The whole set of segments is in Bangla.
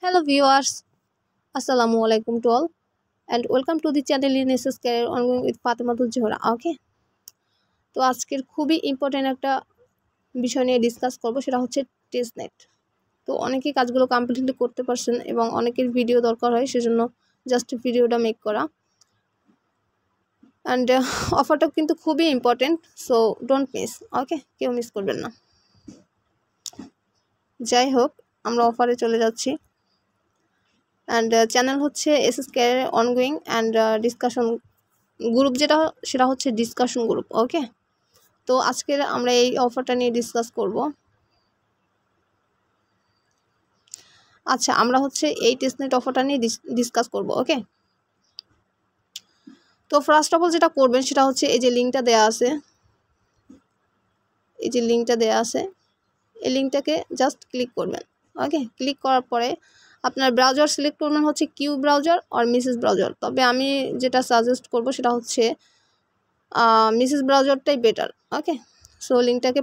Hello viewers, Assalamu alaikum to all and welcome to the channel in SS Career Ongoing with Fatimatul Johra. Okay, তো আজকের খুবই ইম্পর্টেন্ট একটা বিষয় নিয়ে ডিসকাস করব, সেটা হচ্ছে টেস্টনেট। তো অনেকেই কাজগুলো কমপ্লিটলি করতে পারছেন এবং অনেকের ভিডিও দরকার হয়, সেজন্য জাস্ট ভিডিওটা মেক করা। অ্যান্ড অফারটা কিন্তু খুবই ইম্পর্টেন্ট, সো ডোন্ট মিস। ওকে, কেউ মিস করবেন না। যাই হোক, আমরা অফারে চলে যাচ্ছি। অ্যান্ড চ্যানেল হচ্ছে SS career ongoing and discussion group, সেটা হচ্ছে ডিসকাশন গ্রুপ। ওকে, তো আজকে আমরা এই অফারটা নিয়ে ডিসকাস করব। আচ্ছা, আমরা হচ্ছে এই টেস্টনেট অফারটা নিয়ে ডিসকাস করব। ওকে, তো ফার্স্ট অফ অল যেটা করবেন সেটা হচ্ছে এই যে লিঙ্কটা দেয়া আছে, এই লিঙ্কটাকে জাস্ট ক্লিক করবেন। ওকে, ক্লিক করার পরে আপনার ব্রাউজার সিলেক্ট করবেন হচ্ছে কিউ ব্রাউজার আর মিসেস ব্রাউজার। তবে আমি যেটা সাজেস্ট করব সেটা হচ্ছে মিসেস ব্রাউজারটাই বেটার। ওকে, সো লিঙ্কটাকে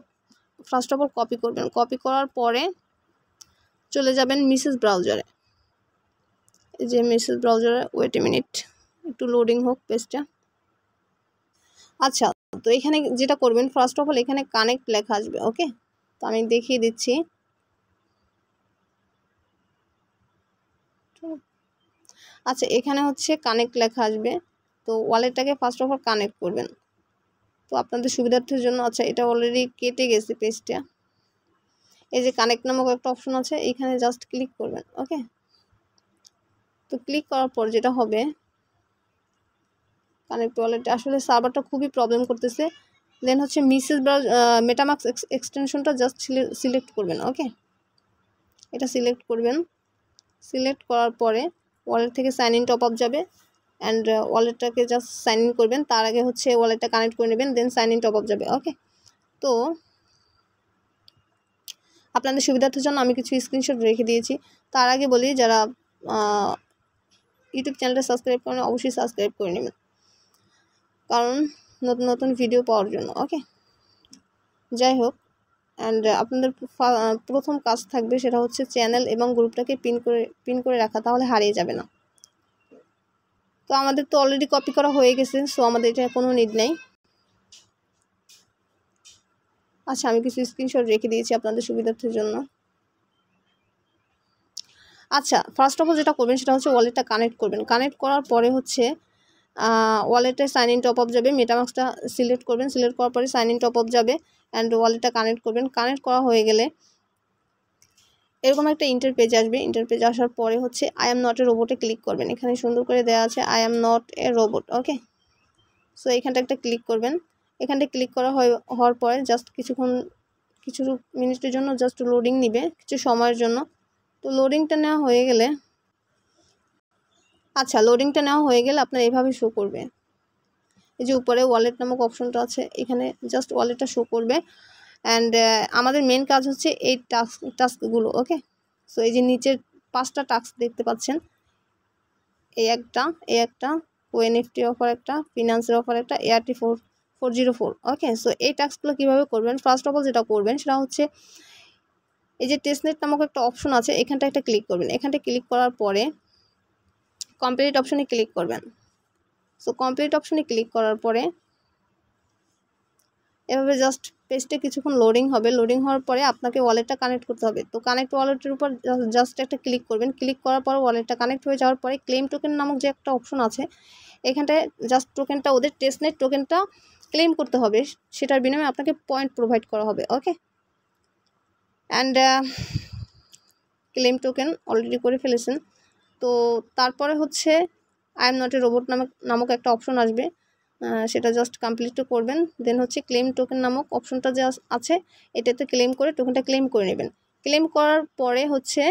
ফার্স্ট অফ অল কপি করবেন। কপি করার পরে চলে যাবেন মিসেস ব্রাউজারে। এই যে মিসেস ব্রাউজারে, ওয়েট এ মিনিট, একটু লোডিং হোক পেজটা। আচ্ছা, তো এখানে যেটা করবেন ফার্স্ট অফ অল এখানে কানেক্ট লেখা আসবে। ওকে, তো আমি দেখিয়ে দিচ্ছি। আচ্ছা, এখানে হচ্ছে কানেক্ট লেখা আসবে, তো ওয়ালেটটাকে ফার্স্ট অফ অল কানেক্ট করবেন। তো আপনাদের সুবিধার্থের জন্য, আচ্ছা এটা অলরেডি কেটে গেছে পেজটা। এই যে কানেক্ট নামক একটা অপশন আছে, এইখানে জাস্ট ক্লিক করবেন। ওকে, তো ক্লিক করার পর যেটা হবে, কানেক্ট ওয়ালেটে আসলে সার্ভারটা খুবই প্রবলেম করতেছে। দেন হচ্ছে মিসেস মেটামাক্স এক্সটেনশনটা জাস্ট সিলেক্ট করবেন। ওকে, এটা সিলেক্ট করবেন। সিলেক্ট করার পরে ওয়ালেট থেকে সাইন ইন টপ আপ যাবে অ্যান্ড ওয়ালেটটাকে জাস্ট সাইন ইন করবেন। তার আগে হচ্ছে ওয়ালেটটা কানেক্ট করে নেবেন, দেন সাইন ইন টপ আপ যাবে। ওকে, তো আপনাদের সুবিধার্থের জন্য আমি কিছু স্ক্রিনশট রেখে দিয়েছি। তার আগে বলি, যারা ইউটিউব চ্যানেলটা সাবস্ক্রাইব করেন অবশ্যই সাবস্ক্রাইব করে নেবেন, কারণ নতুন নতুন ভিডিও পাওয়ার জন্য। ওকে, যাই হোক, অ্যান্ড আপনাদের প্রথম কাজ থাকবে সেটা হচ্ছে চ্যানেল এবং গ্রুপটাকে পিন করে রাখা, তাহলে হারিয়ে যাবে না। তো আমাদের তো অলরেডি কপি করা হয়ে গেছে, সো আমাদের এটা কোনো নিড নেই। আচ্ছা, আমি কিছু স্ক্রিনশট রেখে দিয়েছি আপনাদের সুবিধার্থের জন্য। আচ্ছা, ফার্স্ট অফ অল যেটা করবেন সেটা হচ্ছে ওয়ালেটটা কানেক্ট করবেন। কানেক্ট করার পরে হচ্ছে ওয়ালেটে সাইন ইন টপ আপ যাবে, মেটামাক্সটা সিলেক্ট করবেন। সিলেক্ট করার পরে সাইন ইন টপ আপ যাবে অ্যান্ড ওয়ালেটটা কানেক্ট করবেন। কানেক্ট করা হয়ে গেলে এরকম একটা ইন্টারপেজ আসবে। ইন্টারপেজ আসার পরে হচ্ছে আই এম নট এ রোবটে ক্লিক করবেন। এখানে সুন্দর করে দেওয়া আছে I am not a robot. Okay, so এখানটা একটা ক্লিক করবেন। এখানটা ক্লিক করা হওয়ার পরে জাস্ট কিছু মিনিটের জন্য জাস্ট লোডিং নিবে, কিছু সময়ের জন্য। তো লোডিংটা নেওয়া হয়ে গেলে, আচ্ছা লোডিংটা নেওয়া হয়ে গেলে আপনার এইভাবে শো করবে। এই যে উপরে ওয়ালেট নামক অপশনটা আছে, এখানে জাস্ট ওয়ালেটটা শো করবে। অ্যান্ড আমাদের মেন কাজ হচ্ছে এই টাস্কগুলো। ওকে, সো এই যে নিচের 5টা টাস্ক দেখতে পাচ্ছেন, এই একটা ওএনএফটি অফার, একটা ফিনান্সের অফার, একটা এআরটি 404। ওকে, সো এই টাস্কগুলো কীভাবে করবেন, ফার্স্ট অফ অল যেটা করবেন সেটা হচ্ছে এই যে টেস্টনেট নামক একটা অপশন আছে, এখানটা একটা ক্লিক করবেন। এখানটা ক্লিক করার পরে কমপ্লিট অপশনে ক্লিক করবেন। সো কমপ্লিট অপশনে ক্লিক করার পরে এভাবে জাস্ট পেজটা কিছুক্ষণ লোডিং হবে। লোডিং হওয়ার পরে আপনাকে ওয়ালেটটা কানেক্ট করতে হবে। তো কানেক্ট ওয়ালেটের উপর জাস্ট একটা ক্লিক করবেন। ক্লিক করার পর ওয়ালেটটা কানেক্ট হয়ে যাওয়ার পরে ক্লেম টোকেন নামক যে একটা অপশন আছে, এখানটায় জাস্ট টোকেনটা, ওদের টেস্টনেট টোকেনটা ক্লেম করতে হবে, সেটার বিনিময়ে আপনাকে পয়েন্ট প্রোভাইড করা হবে। ওকে, অ্যান্ড ক্লেম টোকেন অলরেডি করে ফেলেছেন। তো তারপরে হচ্ছে I am not a robot নামক একটা অপশন আসবে, সেটা জাস্ট কমপ্লিট করবেন। দেন হচ্ছে ক্লেম টোকেন নামক অপশনটা যে আছে, এটাতে ক্লেম করে টোকেনটা ক্লেম করে নেবেন। ক্লেম করার পরে হচ্ছে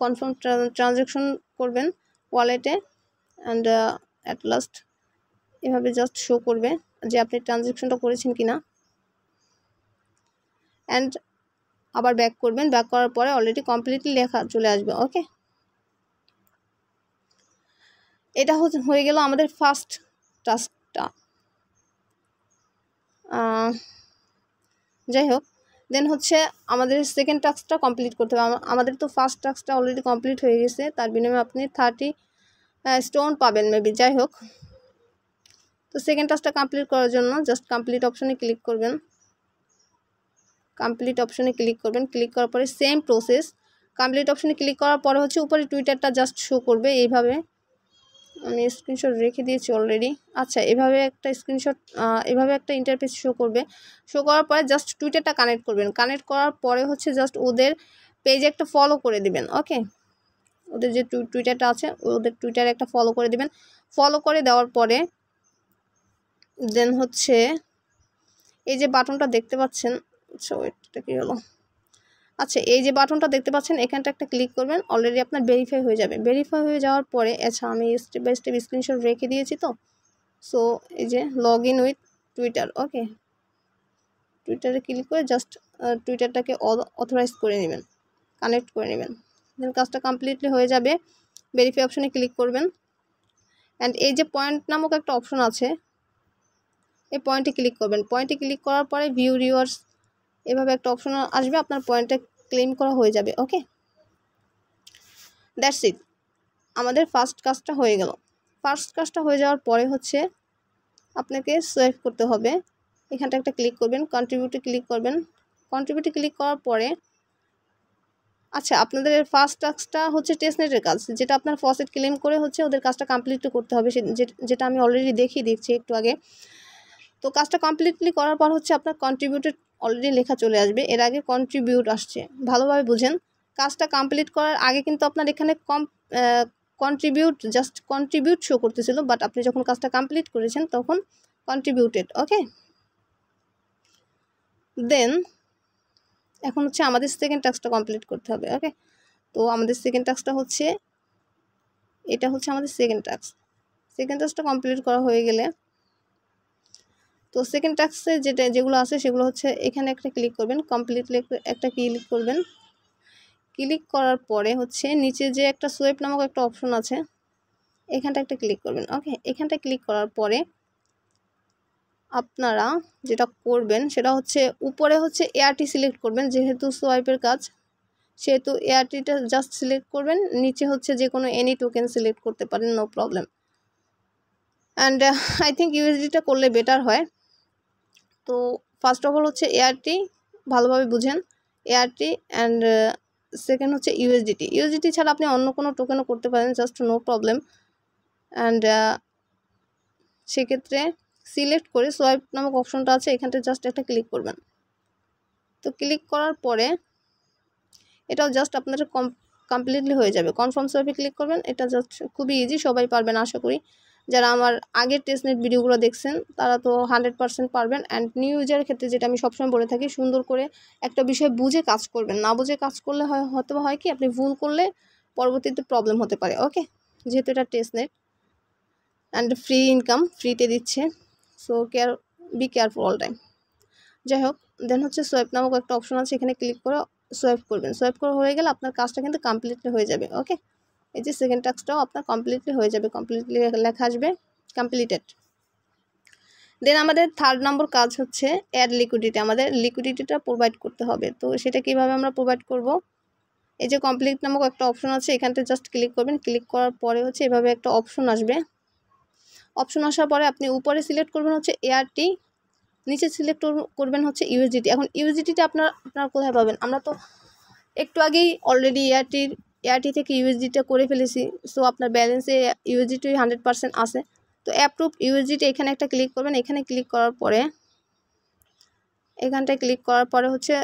কনফার্ম ট্রানজ্যাকশন করবেন ওয়ালেটে অ্যান্ড অ্যাট লাস্ট এভাবে জাস্ট শো করবে যে আপনি ট্রানজ্যাকশনটা করেছেন কিনা। অ্যান্ড আবার ব্যাক করবেন। ব্যাক করার পরে অলরেডি কমপ্লিটলি লেখা চলে আসবে। ওকে, এটা হয়ে গেল আমাদের ফার্স্ট টাস্কটা। যাই হোক, দেন হচ্ছে আমাদের সেকেন্ড টাস্কটা কমপ্লিট করতে হবে। আমাদের তো ফার্স্ট টাস্কটা অলরেডি কমপ্লিট হয়ে গেছে, তার বিনিময়ে আপনি 30 স্টোন পাবেন মেবি, যাই হোক। তো সেকেন্ড টাস্কটা কমপ্লিট করার জন্য জাস্ট কমপ্লিট অপশনে ক্লিক করবেন, কমপ্লিট অপশনে ক্লিক করবেন। ক্লিক করার পরে সেম প্রসেস, কমপ্লিট অপশনে ক্লিক করার পরে হচ্ছে উপরে টুইটারটা জাস্ট শো করবে এইভাবে। আমি স্ক্রিনশট রেখে দিয়েছি অলরেডি। আচ্ছা, এভাবে একটা স্ক্রিনশট, এভাবে একটা ইন্টারফেস শো করবে। শো করার পরে জাস্ট টুইটারটা কানেক্ট করবেন। কানেক্ট করার পরে হচ্ছে জাস্ট ওদের পেজে একটা ফলো করে দিবেন। ওকে, ওদের যে টুইটারটা আছে ওদের টুইটারে একটা ফলো করে দিবেন। ফলো করে দেওয়ার পরে দেন হচ্ছে এই যে বাটনটা দেখতে পাচ্ছেন, আচ্ছা এটা কি হলো, আচ্ছা এই যে বাটনটা দেখতে পাচ্ছেন এখানটা একটা ক্লিক করবেন, অলরেডি আপনার ভেরিফাই হয়ে যাবে। ভেরিফাই হয়ে যাওয়ার পরে, আচ্ছা আমি স্টেপ বাই স্টেপ স্ক্রিনশট রেখে দিয়েছি তো, সো এই যে লগ ইন উইথ টুইটার। ওকে, টুইটারে ক্লিক করে জাস্ট টুইটারটাকে অথরাইজ করে নেবেন, কানেক্ট করে নেবেন। দেন কাজটা কমপ্লিটলি হয়ে যাবে। ভেরিফাই অপশনে ক্লিক করবেন অ্যান্ড এই যে পয়েন্ট নামক একটা অপশন আছে, এই পয়েন্টে ক্লিক করবেন। পয়েন্টে ক্লিক করার পরে ভিউ রিওয়ার্ডস এভাবে একটা অপশন আসবে, আপনার পয়েন্টটা ক্লেম করা হয়ে যাবে। ওকে, দ্যাটস ইট, আমাদের ফার্স্ট কাজটা হয়ে গেল। ফার্স্ট কাজটা হয়ে যাওয়ার পরে হচ্ছে আপনাকে সোয়াইপ করতে হবে। এখানটা একটা ক্লিক করবেন, কন্ট্রিবিউটে ক্লিক করবেন। কন্ট্রিবিউটে ক্লিক করার পরে আচ্ছা আপনাদের ফার্স্ট টাস্কটা হচ্ছে টেস্টনেটের কাজ, যেটা আপনার ফসেট ক্লেম করে হচ্ছে ওদের কাজটা কমপ্লিট করতে হবে, যেটা আমি অলরেডি দেখিয়ে দিচ্ছি একটু আগে। তো কাজটা কমপ্লিটলি করার পর হচ্ছে আপনার কন্ট্রিবিউটেড অলরেডি লেখা চলে আসবে, এর আগে কন্ট্রিবিউট আসছে। ভালোভাবে বুঝেন, কাজটা কমপ্লিট করার আগে কিন্তু আপনার এখানে জাস্ট কন্ট্রিবিউট শো করতেছিল, বাট আপনি যখন কাজটা কমপ্লিট করেছেন তখন কন্ট্রিবিউটেড। ওকে, দেন এখন হচ্ছে আমাদের সেকেন্ড টাস্কটা কমপ্লিট করতে হবে। ওকে, তো আমাদের সেকেন্ড টাস্কটা হচ্ছে এটা, হচ্ছে আমাদের সেকেন্ড টাস্ক। সেকেন্ড টাস্কটা কমপ্লিট করা হয়ে গেলে তো সেকেন্ড টাস্কে যেগুলো আছে সেগুলো হচ্ছে এখানে একটা ক্লিক করবেন, কমপ্লিটলি একটা ক্লিক করবেন। ক্লিক করার পরে হচ্ছে নিচে যে একটা সোয়াইপ নামক একটা অপশন আছে এখানটা একটা ক্লিক করবেন। ওকে, এখানটা ক্লিক করার পরে আপনারা যেটা করবেন সেটা হচ্ছে উপরে হচ্ছে এআরটি সিলেক্ট করবেন, যেহেতু সোয়াইপের কাজ সেহেতু এআরটিটা জাস্ট সিলেক্ট করবেন। নিচে হচ্ছে যে কোনো এনি টোকেন সিলেক্ট করতে পারেন, no problem. And I think ইউএসডিটা করলে বেটার হয়। তো ফার্স্ট অফ অল হচ্ছে এআরটি, ভালোভাবে বুঝেন, এআরটি অ্যান্ড সেকেন্ড হচ্ছে ইউএসডিটি। ইউএসডিটি ছাড়া আপনি অন্য কোনো টোকেনও করতে পারেন, জাস্ট নো প্রবলেম। অ্যান্ড সেক্ষেত্রে সিলেক্ট করে সোয়াইপ নামক অপশনটা আছে এখানটা জাস্ট একটা ক্লিক করবেন। তো ক্লিক করার পরে এটাও জাস্ট আপনাদের কমপ্লিটলি হয়ে যাবে। কনফার্ম সোয়াইপে ক্লিক করবেন, এটা জাস্ট খুবই ইজি, সবাই পারবেন আশা করি। যারা আমার আগের টেস্টনেট ভিডিওগুলো দেখছেন তারা তো 100% পারবেন। অ্যান্ড নিউ ইউজারের ক্ষেত্রে যেটা আমি সবসময় বলে থাকি, সুন্দর করে একটা বিষয় বুঝে কাজ করবেন, না বুঝে কাজ করলে হয়তো হয় কি আপনি ভুল করলে পরবর্তীতে প্রবলেম হতে পারে। ওকে, যেহেতু এটা টেস্টনেট অ্যান্ড ফ্রি ইনকাম, ফ্রিতে দিচ্ছে, so be careful all time. যাই হোক, দেন হচ্ছে সোয়াইপ নামক একটা অপশন আছে, এখানে ক্লিক করে সোয়াইপ করবেন। সোয়াইপ করা হয়ে গেলে আপনার কাজটা কিন্তু কমপ্লিটলি হয়ে যাবে। ওকে, এই যে সেকেন্ড টাস্কটাও আপনার কমপ্লিটলি হয়ে যাবে, কমপ্লিটলি লেখা আসবে কমপ্লিটেড। দেন আমাদের থার্ড নম্বর কাজ হচ্ছে অ্যাড লিকুইডিটি। আমাদের লিকুইডিটিটা প্রোভাইড করতে হবে। তো সেটা কিভাবে আমরা প্রোভাইড করব, এই যে কমপ্লিট নামক একটা অপশন আছে এখানটা জাস্ট ক্লিক করবেন। ক্লিক করার পরে হচ্ছে এভাবে একটা অপশন আসবে। অপশন আসার পরে আপনি উপরে সিলেক্ট করবেন হচ্ছে এআরটি, নিচে সিলেক্ট করবেন হচ্ছে ইউএসডিটি। এখন ইউএসডিটিটা আপনারা কোথায় পাবেন, আমরা তো একটু আগেই অলরেডি এআরটি থেকে ইউএসডিটা করে ফেলেছি, সো আপনার ব্যালেন্সে ইউএসডিটি 100% আছে। তো অ্যাপ্রুভ ইউএসডিটি এখানে একটা ক্লিক করবেন। এখানে ক্লিক করার পরে এখানটায় ক্লিক করার পরে হচ্ছে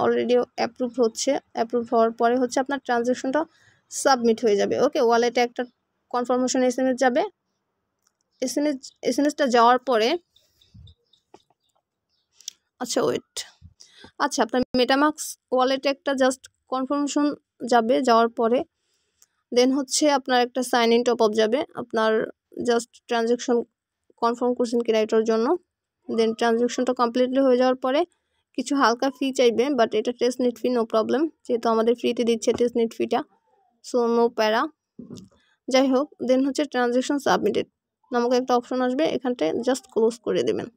অলরেডি অ্যাপ্রুভ হচ্ছে। অ্যাপ্রুভ হওয়ার পরে হচ্ছে আপনার ট্রানজ্যাকশনটা সাবমিট হয়ে যাবে। ওকে, ওয়ালেটে একটা কনফার্মেশন এসএমএস যাবে। এসএমএসটা যাওয়ার পরে আচ্ছা ওয়েট, আচ্ছা আপনার মেটামাক্স ওয়ালেটে একটা জাস্ট কনফার্মেশন যাবে, যাওয়ার পরে দেন হচ্ছে আপনার একটা সাইন ইন টপ আপ যাবে, আপনার জাস্ট ট্রানজ্যাকশন কনফার্ম করছেন কিনা এটার জন্য। দেন ট্রানজ্যাকশনটা কমপ্লিটলি হয়ে যাওয়ার পরে কিছু হালকা ফি চাইবে, বাট এটা টেস্ট নেট ফি, নো প্রবলেম, যেহেতু আমাদের ফ্রিতে দিচ্ছে টেস্ট নেট ফিটা, সো নো প্যারা। যাই হোক, দেন হচ্ছে ট্রানজ্যাকশন সাবমিটেড নামক একটা অপশন আসবে, এখানটায় জাস্ট ক্লোজ করে দেবেন।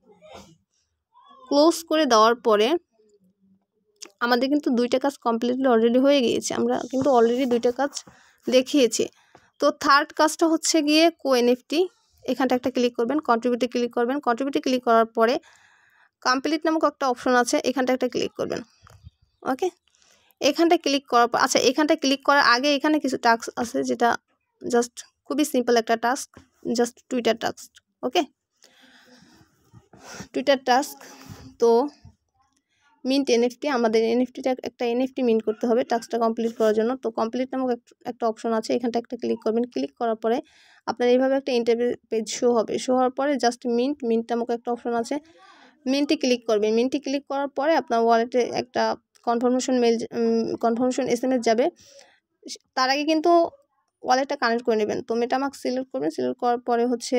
ক্লোজ করে দেওয়ার পরে আমাদের কিন্তু 2টা কাজ কমপ্লিটলি অলরেডি হয়ে গিয়েছে, আমরা কিন্তু অলরেডি 2টা কাজ দেখিয়েছি। তো থার্ড কাজটা হচ্ছে গিয়ে কোএনএফটি। এখানটা একটা ক্লিক করবেন, কন্ট্রিবিউটে ক্লিক করবেন। কন্ট্রিবিউটে ক্লিক করার পরে কমপ্লিট নামক একটা অপশন আছে, এখানটা একটা ক্লিক করবেন। ওকে, এখানটা ক্লিক করার পর আচ্ছা, এখানটা ক্লিক করার আগে এখানে কিছু টাস্ক আছে, যেটা জাস্ট খুবই সিম্পল একটা টাস্ক, জাস্ট টুইটার টাস্ক। ওকে, টুইটার টাস্ক। তো মিন্ট এনএফটি, আমাদের এনএফটিটা একটা এনএফটি মিন্ট করতে হবে টাস্কটা কমপ্লিট করার জন্য। তো কমপ্লিট নামক একটা অপশন আছে, এখানটা একটা ক্লিক করবেন। ক্লিক করার পরে আপনার এইভাবে একটা ইন্টারভিউ পেজ শো হবে। শো হওয়ার পরে জাস্ট মিন্ট নামক একটা অপশন আছে, মিন্টে ক্লিক করবেন। মিন্টে ক্লিক করার পরে আপনার ওয়ালেটে একটা কনফার্মেশন এসএমএস যাবে। তার আগে কিন্তু ওয়ালেটটা কানেক্ট করে নেবেন। তো মেটামাস্ক সিলেক্ট করবেন। সিলেক্ট করার পরে হচ্ছে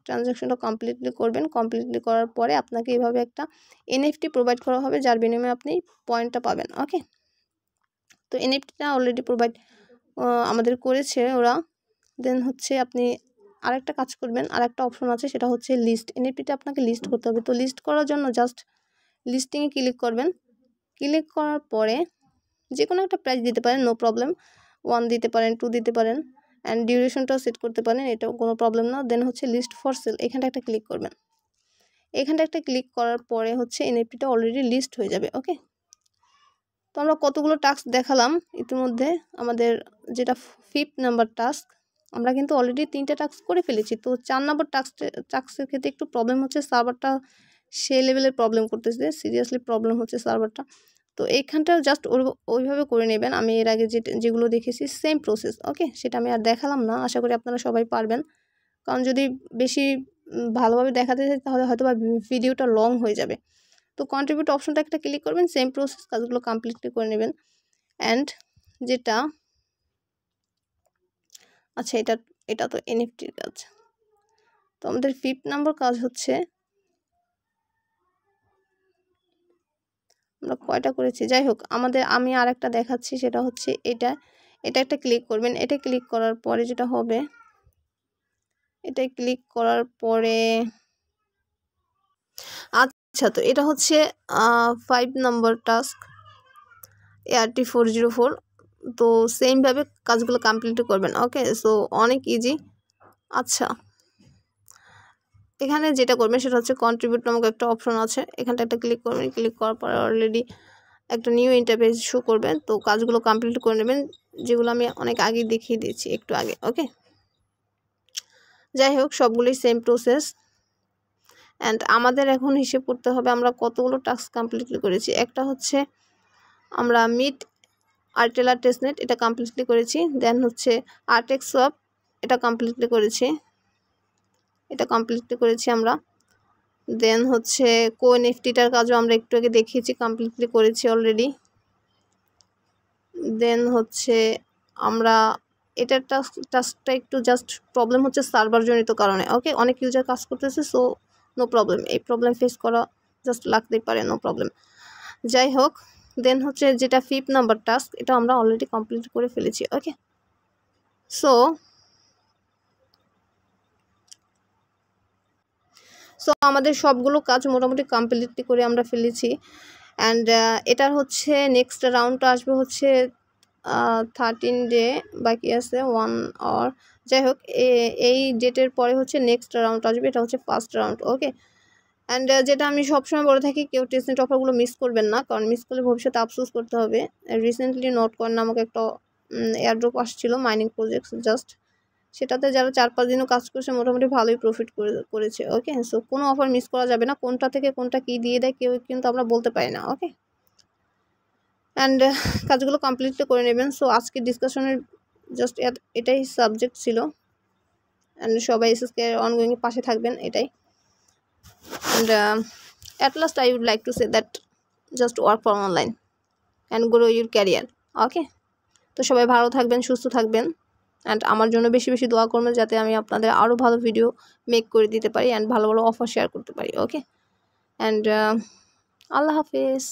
ট্রানজ্যাকশনটা কমপ্লিটলি করবেন। কমপ্লিটলি করার পরে আপনাকে এইভাবে একটা এনএফটি প্রোভাইড করা হবে, যার বিনিময়ে আপনি পয়েন্টটা পাবেন। ওকে, তো এনএফটিটা অলরেডি প্রোভাইড আমাদের করেছে ওরা। দেন হচ্ছে আপনি আরেকটা কাজ করবেন, আরেকটা অপশন আছে, সেটা হচ্ছে লিস্ট। এনএফটিটা আপনাকে লিস্ট করতে হবে। তো লিস্ট করার জন্য জাস্ট লিস্টিংয়ে ক্লিক করবেন। ক্লিক করার পরে যে কোনো একটা প্রাইস দিতে পারেন, নো প্রবলেম। 1 দিতে পারেন, 2 দিতে পারেন, অ্যান্ড ডিউরেশনটাও সেট করতে পারেন, এটাও কোনো প্রবলেম না। দেন হচ্ছে লিস্ট ফর সেল, এখানটা একটা ক্লিক করবেন। এখানটা একটা ক্লিক করার পরে হচ্ছে এনএফটিটা অলরেডি লিস্ট হয়ে যাবে। ওকে, তো আমরা কতগুলো টাস্ক দেখালাম ইতিমধ্যে। আমাদের যেটা 5th নাম্বার টাস্ক, আমরা কিন্তু অলরেডি 3টা টাস্ক করে ফেলেছি। তো 4 নাম্বার টাস্কের ক্ষেত্রে একটু প্রবলেম হচ্ছে, সার্ভারটা সে লেভেলের প্রবলেম করতেছে, সিরিয়াসলি প্রবলেম হচ্ছে সার্ভারটা। তো এইখানটা জাস্ট ওইভাবে করে নেবেন। আমি এর আগে যেগুলো দেখেছি সেম প্রসেস। ওকে, সেটা আমি আর দেখালাম না, আশা করি আপনারা সবাই পারবেন। কারণ যদি বেশি ভালোভাবে দেখাতে চাই তাহলে হয়তো বা ভিডিওটা লং হয়ে যাবে। তো কন্ট্রিবিউট অপশনটা একটা ক্লিক করবেন, সেম প্রসেস, কাজগুলো কমপ্লিটলি করে নেবেন। অ্যান্ড যেটা আচ্ছা, এটা তো এনএফটির কাজ। তো আমাদের 5th নাম্বার কাজ হচ্ছে, আমরা কয়টা করেছি যাই হোক, আমি আর একটা দেখাচ্ছি, সেটা হচ্ছে এটা একটা ক্লিক করবেন। এটা ক্লিক করার পরে যেটা হবে, এটা ক্লিক করার পরে আচ্ছা, তো এটা হচ্ছে 5 নাম্বার টাস্ক ART404। তো সেমভাবে কাজগুলো কমপ্লিট করবেন। ওকে, সো অনেক ইজি। আচ্ছা, এখানে যেটা করবেন সেটা হচ্ছে কন্ট্রিবিউট নামক একটা অপশন আছে, এখানটা একটা ক্লিক করবেন। ক্লিক করার পরে অলরেডি একটা নিউ ইন্টারফেস শো করবেন। তো কাজগুলো কমপ্লিট করে নেবেন, যেগুলো আমি অনেক আগে দেখিয়ে দিয়েছি একটু আগে। ওকে, যাই হোক, সবগুলোই সেম প্রসেস। অ্যান্ড আমাদের এখন হিসেব করতে হবে আমরা কতগুলো টাস্ক কমপ্লিটলি করেছি। একটা হচ্ছে আমরা মিট আর্টেলার টেস্টনেট, এটা কমপ্লিটলি করেছি। দেন হচ্ছে আর্টেক্স সোয়াপ, এটা কমপ্লিটলি করেছি, আমরা। দেন হচ্ছে কোএনএফটিটার কাজও আমরা একটু আগে দেখিয়েছি, কমপ্লিটলি করেছি অলরেডি। দেন হচ্ছে আমরা এটার টাস্কটা একটু জাস্ট প্রবলেম হচ্ছে সার্ভার জনিত কারণে। ওকে, অনেক ইউজার কাজ করতেছে, সো নো প্রবলেম, এই প্রবলেম ফেস করা জাস্ট লাগতেই পারে, নো প্রবলেম। যাই হোক, দেন হচ্ছে যেটা 5th নাম্বার টাস্ক, এটা আমরা অলরেডি কমপ্লিট করে ফেলেছি। ওকে, সো আমাদের সবগুলো কাজ মোটামুটি কমপ্লিটলি করে আমরা ফেলেছি। অ্যান্ড এটার হচ্ছে নেক্সট রাউন্ডটা আসবে হচ্ছে 13 ডে বাকি আছে, 1 আওয়ার। যাই হোক, এই ডেটের পরে হচ্ছে নেক্সট রাউন্ড আসবে, এটা হচ্ছে ফার্স্ট রাউন্ড। ওকে, অ্যান্ড যেটা আমি সবসময় বলে থাকি, কেউ টেস্টনেট অফারগুলো মিস করবেন না, কারণ মিস করলে ভবিষ্যতে আফসোস করতে হবে। রিসেন্টলি নোটকয়েন নামক একটা এয়ারড্রপ আসছিল, মাইনিং প্রজেক্ট জাস্ট, সেটাতে যারা 4-5 দিনও কাজ করছে মোটামুটি ভালোই প্রফিট করেছে। ওকে, সো কোনো অফার মিস করা যাবে না, কোনটা থেকে কোনটা কী দিয়ে দেয় কেউ কিন্তু আমরা বলতে পারি না। ওকে, অ্যান্ড কাজগুলো কমপ্লিটলি করে নেবেন। সো আজকে ডিসকাশনের জাস্ট এটাই সাবজেক্ট ছিল। অ্যান্ড সবাই এসএসকে অনগোয়িংয়ে পাশে থাকবেন, এটাই। And at last I would like to say that just work for online and grow your career. Okay, তো সবাই ভালো থাকবেন, সুস্থ থাকবেন, অ্যান্ড আমার জন্য বেশি বেশি দোয়া করবেন, যাতে আমি আপনাদের আরও ভালো ভিডিও মেক করে দিতে পারি অ্যান্ড ভালো ভালো অফার শেয়ার করতে পারি। ওকে, অ্যান্ড আল্লাহ হাফিজ।